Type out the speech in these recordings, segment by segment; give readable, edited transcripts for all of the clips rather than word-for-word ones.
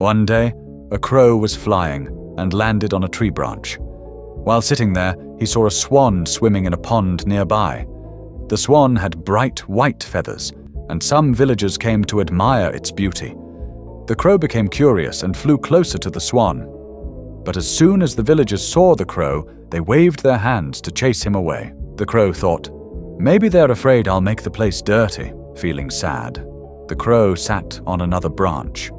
One day, a crow was flying and landed on a tree branch. While sitting there, he saw a swan swimming in a pond nearby. The swan had bright white feathers, and some villagers came to admire its beauty. The crow became curious and flew closer to the swan. But as soon as the villagers saw the crow, they waved their hands to chase him away. The crow thought, "Maybe they're afraid I'll make the place dirty." Feeling sad, the crow sat on another branch.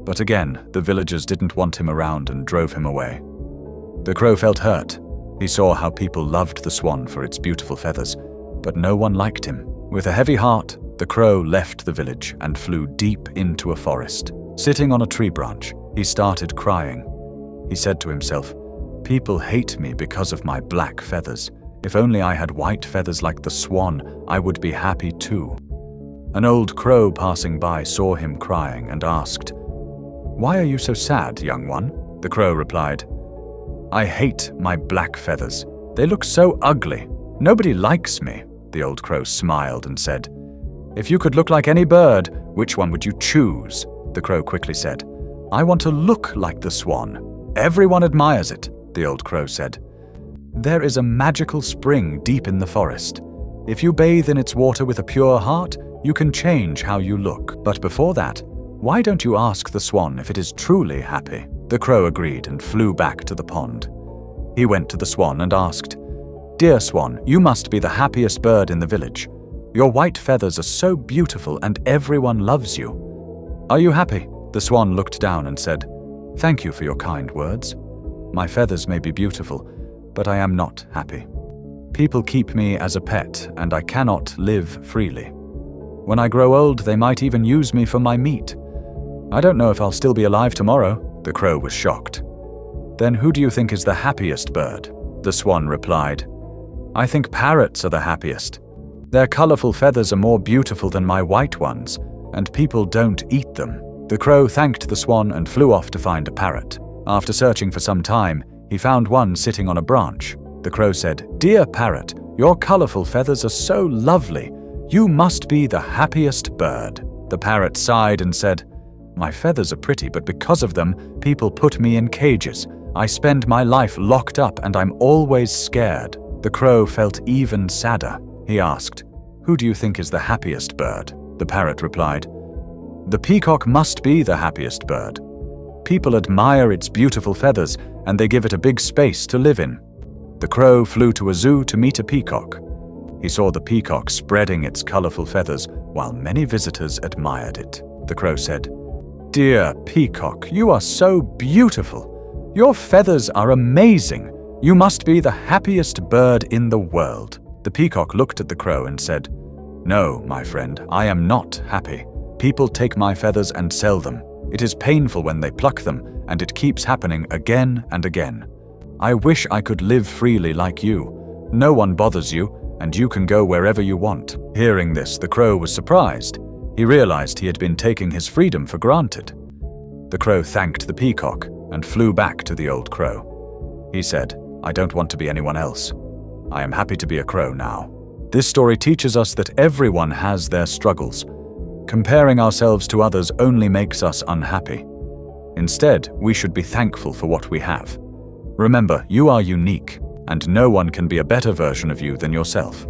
But again, the villagers didn't want him around and drove him away. The crow felt hurt. He saw how people loved the swan for its beautiful feathers, but no one liked him. With a heavy heart, the crow left the village and flew deep into a forest. Sitting on a tree branch, he started crying. He said to himself, "People hate me because of my black feathers. If only I had white feathers like the swan, I would be happy too." An old crow passing by saw him crying and asked, "Why are you so sad, young one?" The crow replied, "I hate my black feathers. They look so ugly. Nobody likes me." The old crow smiled and said, "If you could look like any bird, which one would you choose?" The crow quickly said, "I want to look like the swan. Everyone admires it," the old crow said. "There is a magical spring deep in the forest. If you bathe in its water with a pure heart, you can change how you look. But before that, why don't you ask the swan if it is truly happy?" The crow agreed and flew back to the pond. He went to the swan and asked, "Dear swan, you must be the happiest bird in the village. Your white feathers are so beautiful and everyone loves you. Are you happy?" The swan looked down and said, "Thank you for your kind words. My feathers may be beautiful, but I am not happy. People keep me as a pet and I cannot live freely. When I grow old, they might even use me for my meat. I don't know if I'll still be alive tomorrow." The crow was shocked. "Then who do you think is the happiest bird?" The swan replied, "I think parrots are the happiest. Their colorful feathers are more beautiful than my white ones, and people don't eat them." The crow thanked the swan and flew off to find a parrot. After searching for some time, he found one sitting on a branch. The crow said, "Dear parrot, your colorful feathers are so lovely. You must be the happiest bird." The parrot sighed and said, "My feathers are pretty, but because of them, people put me in cages. I spend my life locked up and I'm always scared." The crow felt even sadder. He asked, "Who do you think is the happiest bird?" The parrot replied, "The peacock must be the happiest bird. People admire its beautiful feathers and they give it a big space to live in." The crow flew to a zoo to meet a peacock. He saw the peacock spreading its colorful feathers while many visitors admired it. The crow said, "Dear peacock, you are so beautiful. Your feathers are amazing. You must be the happiest bird in the world." The peacock looked at the crow and said, "No, my friend, I am not happy. People take my feathers and sell them. It is painful when they pluck them, and it keeps happening again and again. I wish I could live freely like you. No one bothers you, and you can go wherever you want." Hearing this, the crow was surprised. He realized he had been taking his freedom for granted. The crow thanked the peacock and flew back to the old crow. He said, "I don't want to be anyone else. I am happy to be a crow now." This story teaches us that everyone has their struggles. Comparing ourselves to others only makes us unhappy. Instead, we should be thankful for what we have. Remember, you are unique, and no one can be a better version of you than yourself.